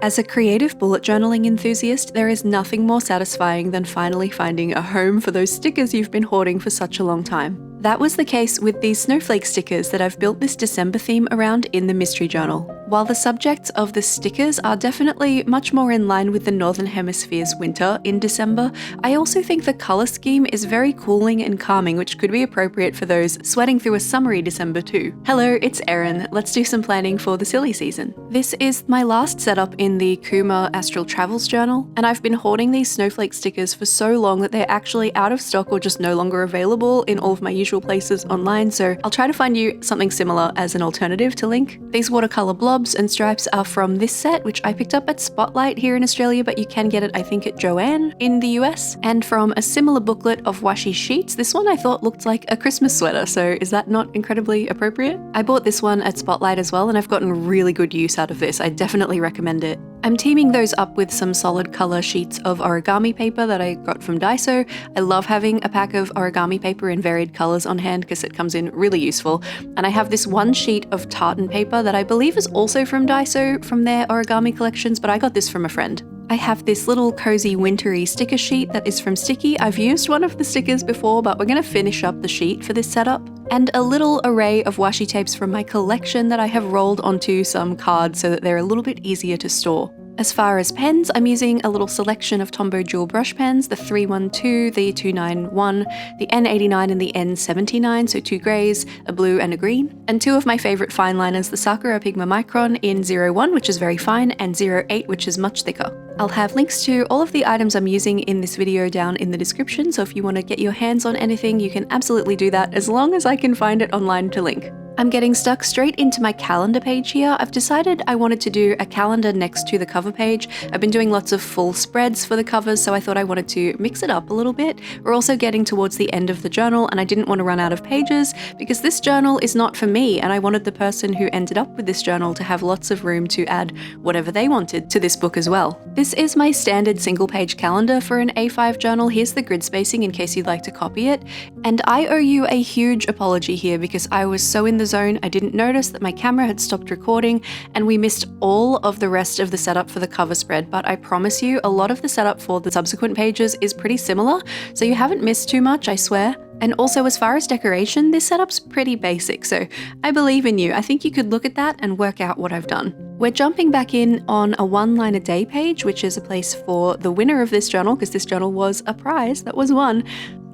As a creative bullet journaling enthusiast, there is nothing more satisfying than finally finding a home for those stickers you've been hoarding for such a long time. That was the case with these snowflake stickers that I've built this December theme around in the mystery journal. While the subjects of the stickers are definitely much more in line with the Northern Hemisphere's winter in December, I also think the colour scheme is very cooling and calming, which could be appropriate for those sweating through a summery December too. Hello, it's Erin. Let's do some planning for the silly season. This is my last setup in the KUMA Astral Travels journal, and I've been hoarding these snowflake stickers for so long that they're actually out of stock or just no longer available in all of my usual places online, so I'll try to find you something similar as an alternative to link. These watercolor blobs and stripes are from this set, which I picked up at Spotlight here in Australia, but you can get it I think at Joann in the US, and from a similar booklet of washi sheets. This one I thought looked like a Christmas sweater, so is that not incredibly appropriate? I bought this one at Spotlight as well, and I've gotten really good use out of this. I definitely recommend it. I'm teaming those up with some solid color sheets of origami paper that I got from Daiso. I love having a pack of origami paper in varied colors on hand because it comes in really useful. And I have this one sheet of tartan paper that I believe is also from Daiso from their origami collections, but I got this from a friend. I have this little cozy wintery sticker sheet that is from Sticky. I've used one of the stickers before, but we're going to finish up the sheet for this setup. And a little array of washi tapes from my collection that I have rolled onto some cards so that they're a little bit easier to store. As far as pens, I'm using a little selection of Tombow dual brush pens, the 312, the 291, the N89 and the N79, so two greys, a blue and a green, and two of my favourite fine liners, the Sakura Pigma Micron in 01, which is very fine, and 08, which is much thicker. I'll have links to all of the items I'm using in this video down in the description, so if you want to get your hands on anything, you can absolutely do that as long as I can find it online to link. I'm getting stuck straight into my calendar page here. I've decided I wanted to do a calendar next to the cover page. I've been doing lots of full spreads for the covers, so I thought I wanted to mix it up a little bit. We're also getting towards the end of the journal, and I didn't want to run out of pages because this journal is not for me, and I wanted the person who ended up with this journal to have lots of room to add whatever they wanted to this book as well. This is my standard single page calendar for an A5 journal. Here's the grid spacing in case you'd like to copy it. And I owe you a huge apology here because I was so in the zone, I didn't notice that my camera had stopped recording and we missed all of the rest of the setup for the cover spread, but I promise you a lot of the setup for the subsequent pages is pretty similar, so you haven't missed too much, I swear. And also, as far as decoration, this setup's pretty basic, so I believe in you. I think you could look at that and work out what I've done. We're jumping back in on a one line a day page, which is a place for the winner of this journal, because this journal was a prize that was won,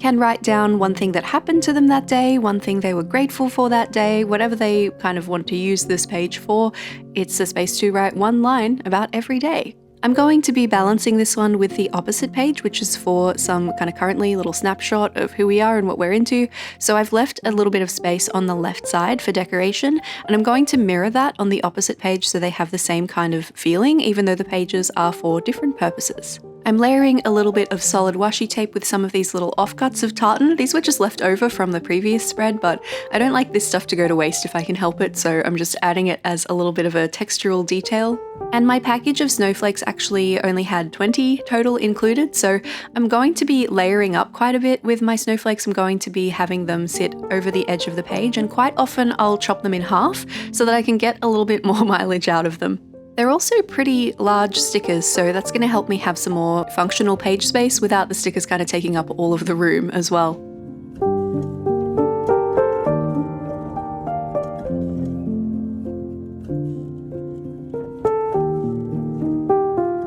can write down one thing that happened to them that day, one thing they were grateful for that day, whatever they kind of want to use this page for. It's a space to write one line about every day. I'm going to be balancing this one with the opposite page, which is for some kind of currently little snapshot of who we are and what we're into. So I've left a little bit of space on the left side for decoration, and I'm going to mirror that on the opposite page so they have the same kind of feeling, even though the pages are for different purposes. I'm layering a little bit of solid washi tape with some of these little offcuts of tartan. These were just left over from the previous spread, but I don't like this stuff to go to waste if I can help it, so I'm just adding it as a little bit of a textural detail. And my package of snowflakes actually only had 20 total included, so I'm going to be layering up quite a bit with my snowflakes. I'm going to be having them sit over the edge of the page, and quite often I'll chop them in half so that I can get a little bit more mileage out of them. They're also pretty large stickers, so that's going to help me have some more functional page space without the stickers kind of taking up all of the room as well.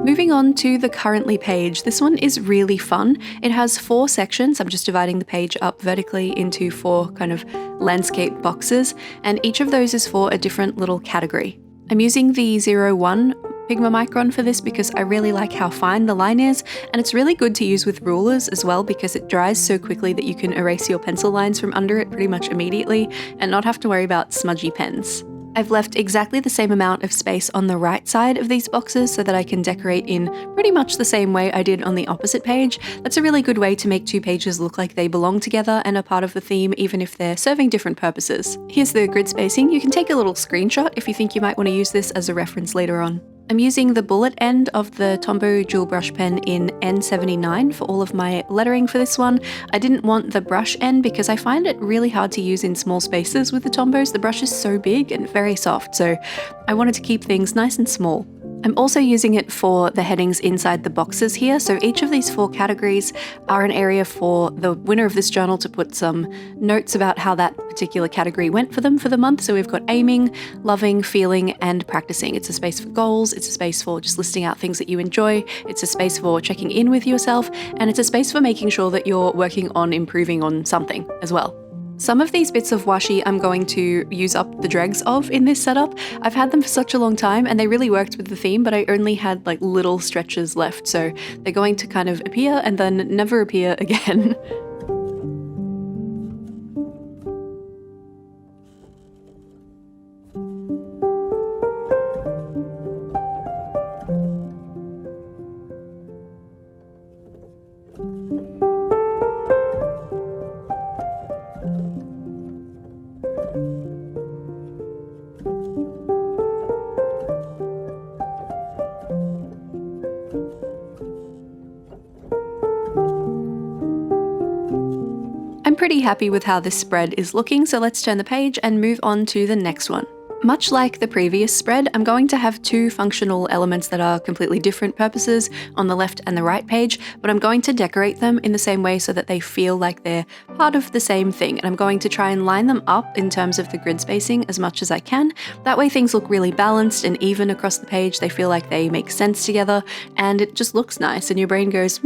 Moving on to the currently page, this one is really fun. It has 4 sections. I'm just dividing the page up vertically into 4 kind of landscape boxes, and each of those is for a different little category. I'm using the 01 Pigma Micron for this because I really like how fine the line is, and it's really good to use with rulers as well because it dries so quickly that you can erase your pencil lines from under it pretty much immediately and not have to worry about smudgy pens. I've left exactly the same amount of space on the right side of these boxes so that I can decorate in pretty much the same way I did on the opposite page. That's a really good way to make 2 pages look like they belong together and are part of the theme, even if they're serving different purposes. Here's the grid spacing. You can take a little screenshot if you think you might want to use this as a reference later on. I'm using the bullet end of the Tombow dual brush pen in N79 for all of my lettering for this one. I didn't want the brush end because I find it really hard to use in small spaces with the Tombows. The brush is so big and very soft, so I wanted to keep things nice and small. I'm also using it for the headings inside the boxes here. So each of these 4 categories are an area for the winner of this journal to put some notes about how that particular category went for them for the month. So we've got aiming, loving, feeling, and practicing. It's a space for goals. It's a space for just listing out things that you enjoy. It's a space for checking in with yourself. And it's a space for making sure that you're working on improving on something as well. Some of these bits of washi I'm going to use up the dregs of in this setup. I've had them for such a long time and they really worked with the theme, but I only had like little stretches left, so they're going to kind of appear and then never appear again. I'm pretty happy with how this spread is looking, so let's turn the page and move on to the next one. Much like the previous spread, I'm going to have 2 functional elements that are completely different purposes on the left and the right page, but I'm going to decorate them in the same way so that they feel like they're part of the same thing, and I'm going to try and line them up in terms of the grid spacing as much as I can. That way things look really balanced and even across the page. They feel like they make sense together, and it just looks nice, and your brain goes,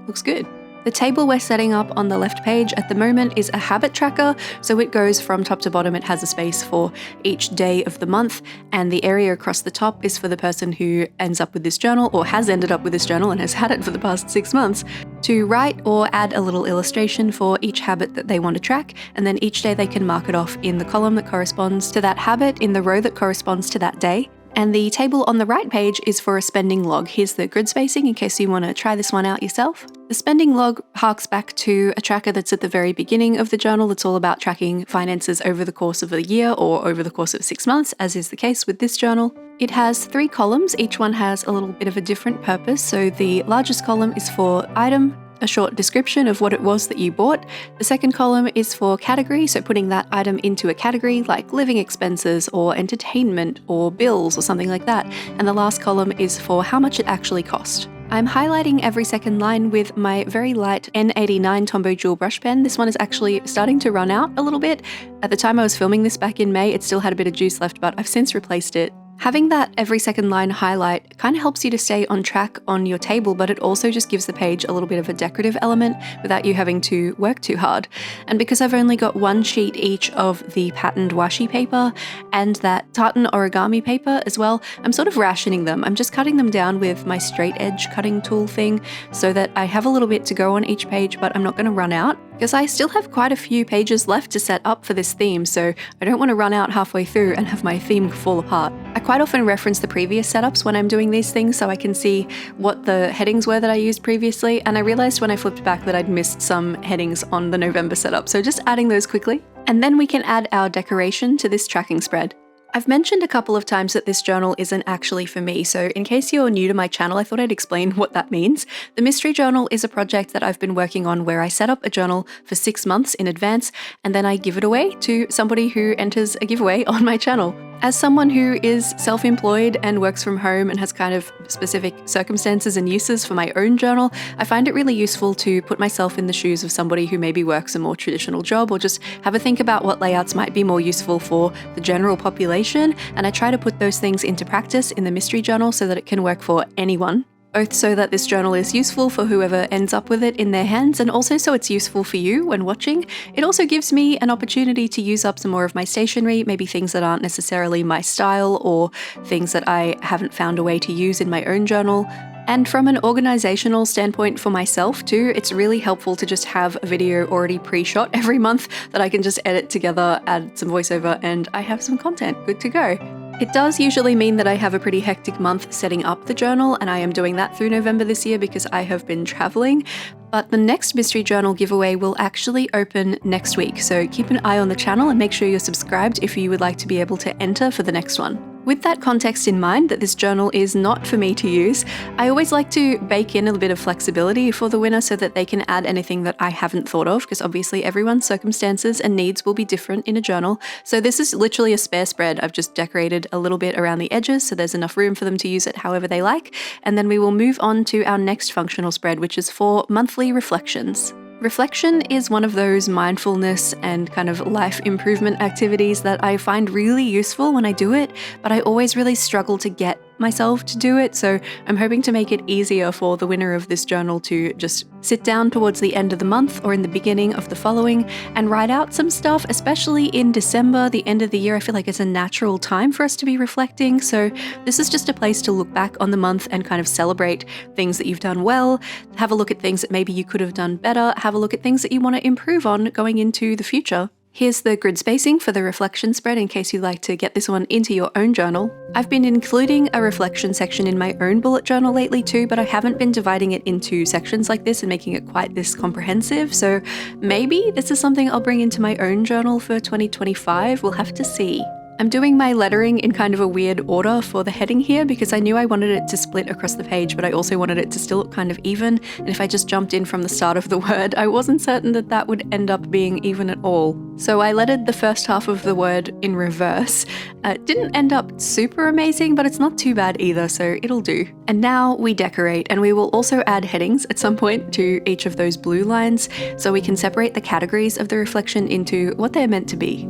looks good. The table we're setting up on the left page at the moment is a habit tracker, so it goes from top to bottom. It has a space for each day of the month, and the area across the top is for the person who ends up with this journal, or has ended up with this journal and has had it for the past 6 months, to write or add a little illustration for each habit that they want to track, and then each day they can mark it off in the column that corresponds to that habit in the row that corresponds to that day. And the table on the right page is for a spending log. Here's the grid spacing in case you want to try this one out yourself. The spending log harks back to a tracker that's at the very beginning of the journal that's all about tracking finances over the course of a year or over the course of 6 months, as is the case with this journal. It has 3 columns. Each one has a little bit of a different purpose. So the largest column is for item, a short description of what it was that you bought. The second column is for category, so putting that item into a category like living expenses or entertainment or bills or something like that. And the last column is for how much it actually cost. I'm highlighting every second line with my very light N89 Tombow Jewel brush pen. This one is actually starting to run out a little bit. At the time I was filming this back in May, it still had a bit of juice left, but I've since replaced it. Having that every second line highlight kind of helps you to stay on track on your table, but it also just gives the page a little bit of a decorative element without you having to work too hard. And because I've only got 1 sheet each of the patterned washi paper and that tartan origami paper as well, I'm sort of rationing them. I'm just cutting them down with my straight edge cutting tool thing so that I have a little bit to go on each page, but I'm not going to run out, because I still have quite a few pages left to set up for this theme, so I don't want to run out halfway through and have my theme fall apart. I quite often reference the previous setups when I'm doing these things so I can see what the headings were that I used previously, and I realized when I flipped back that I'd missed some headings on the November setup, so just adding those quickly. And then we can add our decoration to this tracking spread. I've mentioned a couple of times that this journal isn't actually for me, so in case you're new to my channel, I thought I'd explain what that means. The mystery journal is a project that I've been working on where I set up a journal for 6 months in advance, and then I give it away to somebody who enters a giveaway on my channel. As someone who is self-employed and works from home and has kind of specific circumstances and uses for my own journal, I find it really useful to put myself in the shoes of somebody who maybe works a more traditional job, or just have a think about what layouts might be more useful for the general population, and I try to put those things into practice in the mystery journal so that it can work for anyone. Both so that this journal is useful for whoever ends up with it in their hands, and also so it's useful for you when watching. It also gives me an opportunity to use up some more of my stationery, maybe things that aren't necessarily my style or things that I haven't found a way to use in my own journal. And from an organizational standpoint for myself too, it's really helpful to just have a video already pre-shot every month that I can just edit together, add some voiceover, and I have some content good to go. It does usually mean that I have a pretty hectic month setting up the journal, and I am doing that through November this year because I have been traveling. But the next mystery journal giveaway will actually open next week, so keep an eye on the channel and make sure you're subscribed if you would like to be able to enter for the next one. With that context in mind, that this journal is not for me to use, I always like to bake in a bit of flexibility for the winner so that they can add anything that I haven't thought of, because obviously everyone's circumstances and needs will be different in a journal. So this is literally a spare spread. I've just decorated a little bit around the edges so there's enough room for them to use it however they like. And then we will move on to our next functional spread, which is for monthly reflections. Reflection is one of those mindfulness and kind of life improvement activities that I find really useful when I do it, but I always really struggle to get myself to do it, so I'm hoping to make it easier for the winner of this journal to just sit down towards the end of the month or in the beginning of the following and write out some stuff, especially in December, the end of the year. I feel like it's a natural time for us to be reflecting, so this is just a place to look back on the month and kind of celebrate things that you've done well, have a look at things that maybe you could have done better, have a look at things that you want to improve on going into the future. Here's the grid spacing for the reflection spread in case you'd like to get this one into your own journal. I've been including a reflection section in my own bullet journal lately too, but I haven't been dividing it into sections like this and making it quite this comprehensive, so maybe this is something I'll bring into my own journal for 2025, we'll have to see. I'm doing my lettering in kind of a weird order for the heading here because I knew I wanted it to split across the page, but I also wanted it to still look kind of even, and if I just jumped in from the start of the word, I wasn't certain that that would end up being even at all. So I lettered the first half of the word in reverse. It didn't end up super amazing, but it's not too bad either, so it'll do. And now we decorate, and we will also add headings at some point to each of those blue lines so we can separate the categories of the reflection into what they're meant to be.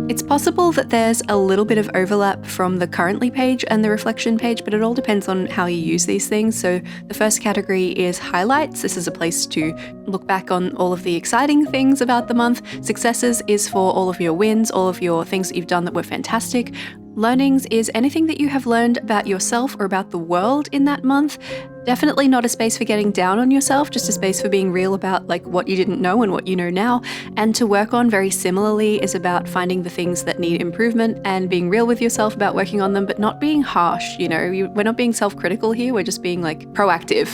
It's possible that there's a little bit of overlap from the currently page and the reflection page, but it all depends on how you use these things. So the first category is highlights. This is a place to look back on all of the exciting things about the month. Successes is for all of your wins, all of your things that you've done that were fantastic. Learnings is anything that you have learned about yourself or about the world in that month. Definitely not a space for getting down on yourself, just a space for being real about like what you didn't know and what you know now. And to work on very similarly is about finding the things that need improvement and being real with yourself about working on them, but not being harsh. You know, we're not being self-critical here, we're just being like proactive.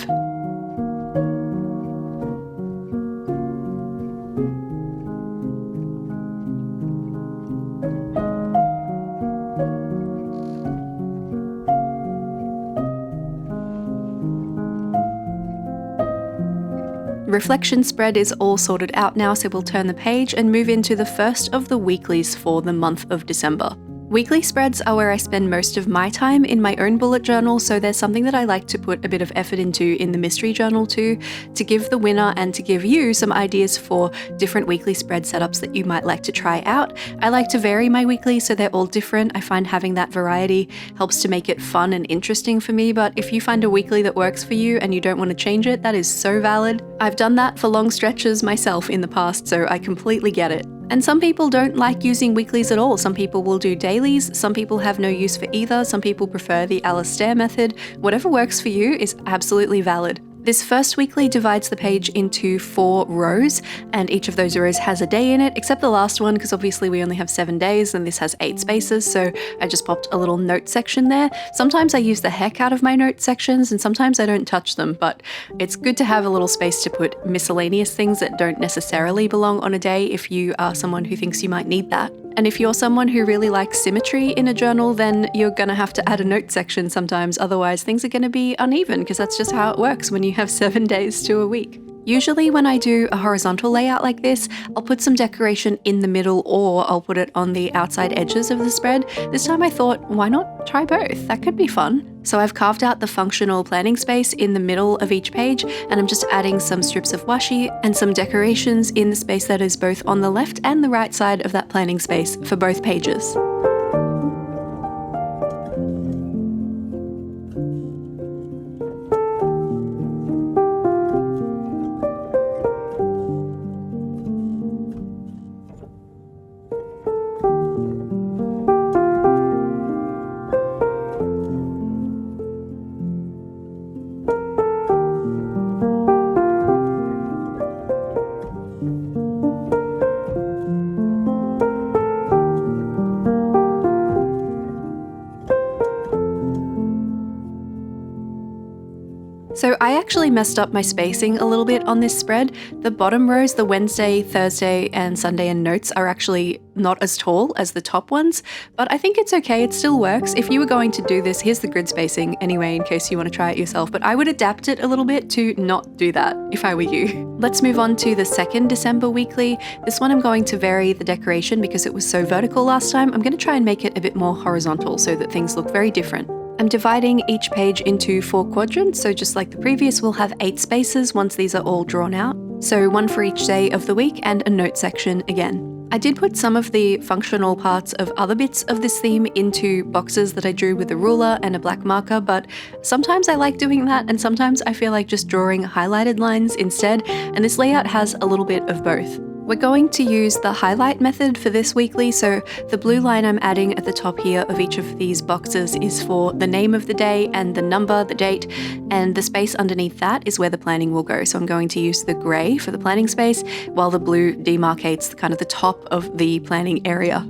Reflection spread is all sorted out now, so we'll turn the page and move into the first of the weeklies for the month of December. Weekly spreads are where I spend most of my time in my own bullet journal, so there's something that I like to put a bit of effort into in the mystery journal too, to give the winner and to give you some ideas for different weekly spread setups that you might like to try out. I like to vary my weeklies so they're all different. I find having that variety helps to make it fun and interesting for me, but if you find a weekly that works for you and you don't want to change it, that is so valid. I've done that for long stretches myself in the past, so I completely get it. And some people don't like using weeklies at all. Some people will do dailies, some people have no use for either, some people prefer the Alastair method. Whatever works for you is absolutely valid. This first weekly divides the page into 4 rows, and each of those rows has a day in it, except the last one, because obviously we only have 7 days and this has 8 spaces, so I just popped a little note section there. Sometimes I use the heck out of my note sections and sometimes I don't touch them, but it's good to have a little space to put miscellaneous things that don't necessarily belong on a day if you are someone who thinks you might need that. And if you're someone who really likes symmetry in a journal, then you're gonna have to add a note section sometimes, otherwise things are gonna be uneven, because that's just how it works when you have 7 days to a week. Usually when I do a horizontal layout like this, I'll put some decoration in the middle or I'll put it on the outside edges of the spread. This time I thought, why not try both? That could be fun. So I've carved out the functional planning space in the middle of each page, and I'm just adding some strips of washi and some decorations in the space that is both on the left and the right side of that planning space for both pages. actually messed up my spacing a little bit on this spread. The bottom rows, the Wednesday, Thursday, and Sunday and notes are actually not as tall as the top ones, but I think it's okay, it still works. If you were going to do this, here's the grid spacing anyway, in case you want to try it yourself, but I would adapt it a little bit to not do that if I were you. Let's move on to the second December weekly. This one I'm going to vary the decoration because it was so vertical last time. I'm going to try and make it a bit more horizontal so that things look very different. I'm dividing each page into 4 quadrants, so just like the previous, we'll have 8 spaces once these are all drawn out. So one for each day of the week and a note section again. I did put some of the functional parts of other bits of this theme into boxes that I drew with a ruler and a black marker, but sometimes I like doing that and sometimes I feel like just drawing highlighted lines instead, and this layout has a little bit of both. We're going to use the highlight method for this weekly, so the blue line I'm adding at the top here of each of these boxes is for the name of the day and the number, the date, and the space underneath that is where the planning will go. So I'm going to use the grey for the planning space, while the blue demarcates kind of the top of the planning area.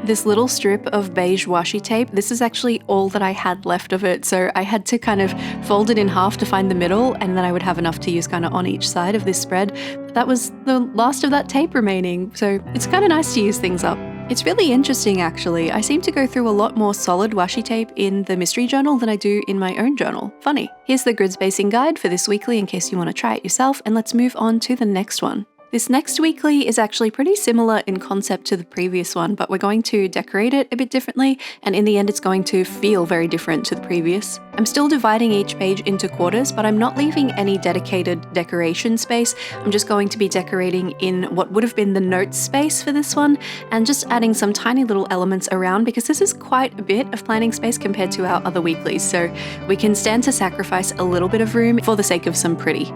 This little strip of beige washi tape, this is actually all that I had left of it, so I had to kind of fold it in half to find the middle, and then I would have enough to use kind of on each side of this spread. But that was the last of that tape remaining, so it's kind of nice to use things up. It's really interesting actually. I seem to go through a lot more solid washi tape in the mystery journal than I do in my own journal. Funny. Here's the grid spacing guide for this weekly in case you want to try it yourself, and let's move on to the next one. This next weekly is actually pretty similar in concept to the previous one, but we're going to decorate it a bit differently, and in the end it's going to feel very different to the previous. I'm still dividing each page into quarters, but I'm not leaving any dedicated decoration space. I'm just going to be decorating in what would have been the notes space for this one, and just adding some tiny little elements around because this is quite a bit of planning space compared to our other weeklies, so we can stand to sacrifice a little bit of room for the sake of some pretty.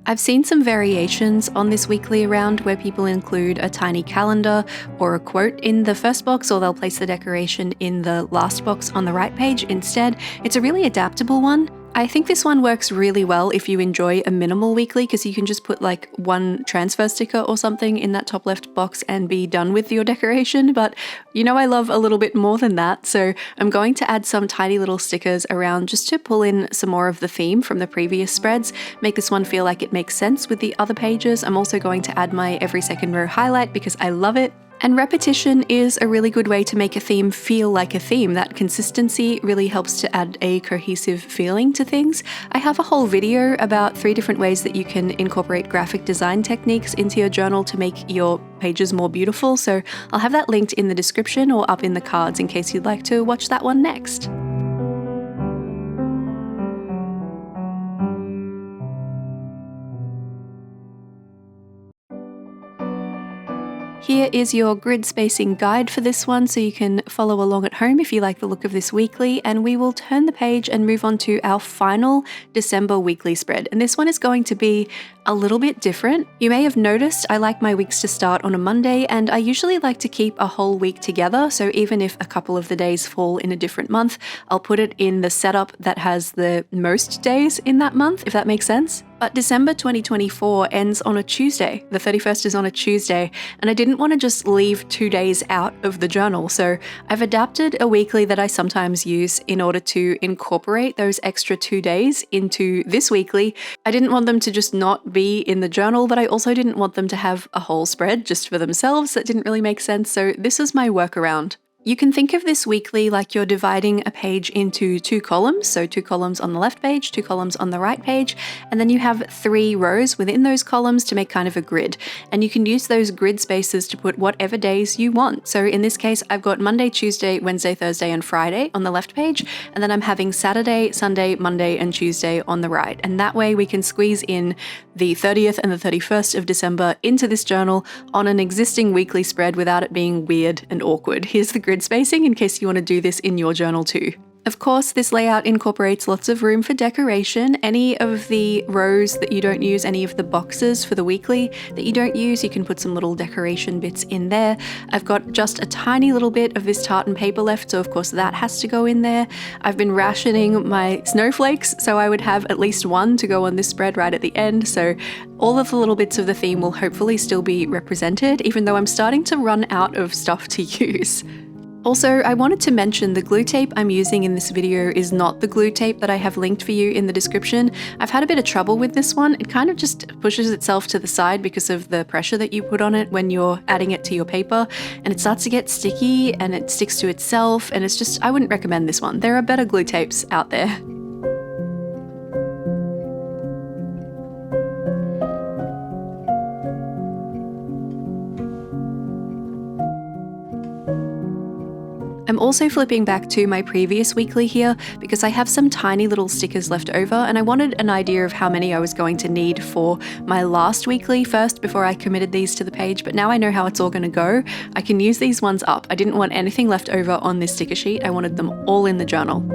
I've seen some variations on this weekly around where people include a tiny calendar or a quote in the first box, or they'll place the decoration in the last box on the right page instead. It's a really adaptable one. I think this one works really well if you enjoy a minimal weekly, because you can just put like one transfer sticker or something in that top left box and be done with your decoration. But you know, I love a little bit more than that, so I'm going to add some tiny little stickers around just to pull in some more of the theme from the previous spreads, make this one feel like it makes sense with the other pages. I'm also going to add my every second row highlight because I love it. And repetition is a really good way to make a theme feel like a theme. That consistency really helps to add a cohesive feeling to things. I have a whole video about 3 different ways that you can incorporate graphic design techniques into your journal to make your pages more beautiful, so I'll have that linked in the description or up in the cards in case you'd like to watch that one next. Here Here is your grid spacing guide for this one, so you can follow along at home if you like the look of this weekly, and we will turn the page and move on to our final December weekly spread. And this one is going to be a little bit different. You may have noticed I like my weeks to start on a Monday, and I usually like to keep a whole week together, so even if a couple of the days fall in a different month, I'll put it in the setup that has the most days in that month, if that makes sense. But December 2024 ends on a Tuesday. The 31st is on a Tuesday, and I didn't want to just leave 2 days out of the journal, so I've adapted a weekly that I sometimes use in order to incorporate those extra 2 days into this weekly. I didn't want them to just not be in the journal, but I also didn't want them to have a whole spread just for themselves. That didn't really make sense, so this is my workaround. You can think of this weekly like you're dividing a page into 2 columns, so 2 columns on the left page, 2 columns on the right page, and then you have 3 rows within those columns to make kind of a grid. And you can use those grid spaces to put whatever days you want. So in this case, I've got Monday, Tuesday, Wednesday, Thursday, and Friday on the left page, and then I'm having Saturday, Sunday, Monday, and Tuesday on the right. And that way we can squeeze in the 30th and the 31st of December into this journal on an existing weekly spread without it being weird and awkward. Here's the grid spacing in case you want to do this in your journal too. Of course, this layout incorporates lots of room for decoration. Any of the rows that you don't use, any of the boxes for the weekly that you don't use, you can put some little decoration bits in there. I've got just a tiny little bit of this tartan paper left, so of course that has to go in there. I've been rationing my snowflakes, so I would have at least one to go on this spread right at the end, so all of the little bits of the theme will hopefully still be represented, even though I'm starting to run out of stuff to use. Also, I wanted to mention the glue tape I'm using in this video is not the glue tape that I have linked for you in the description. I've had a bit of trouble with this one. It kind of just pushes itself to the side because of the pressure that you put on it when you're adding it to your paper, and it starts to get sticky and it sticks to itself, and it's just, I wouldn't recommend this one. There are better glue tapes out there. I'm also flipping back to my previous weekly here because I have some tiny little stickers left over, and I wanted an idea of how many I was going to need for my last weekly first before I committed these to the page, but now I know how it's all going to go. I can use these ones up. I didn't want anything left over on this sticker sheet. I wanted them all in the journal.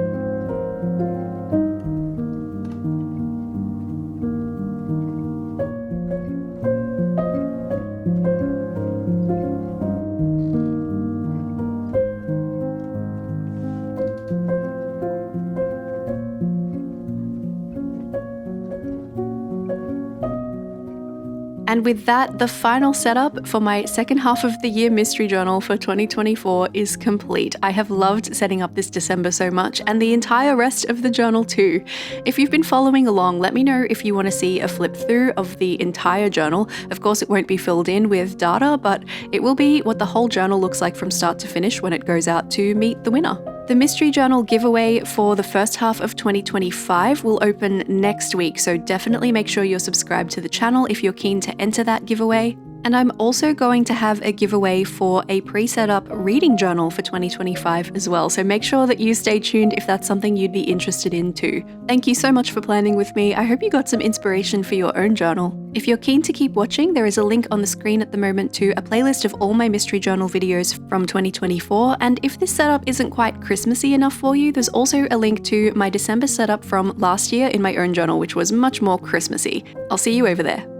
And with that, the final setup for my second half of the year mystery journal for 2024 is complete. I have loved setting up this December so much, and the entire rest of the journal too. If you've been following along, let me know if you want to see a flip through of the entire journal. Of course, it won't be filled in with data, but it will be what the whole journal looks like from start to finish when it goes out to meet the winner. The Mystery Journal giveaway for the first half of 2025 will open next week, so definitely make sure you're subscribed to the channel if you're keen to enter that giveaway. And I'm also going to have a giveaway for a pre-set up reading journal for 2025 as well, so make sure that you stay tuned if that's something you'd be interested in too. Thank you so much for planning with me. I hope you got some inspiration for your own journal. If you're keen to keep watching, there is a link on the screen at the moment to a playlist of all my mystery journal videos from 2024, and if this setup isn't quite Christmassy enough for you, there's also a link to my December setup from last year in my own journal, which was much more Christmassy. I'll see you over there.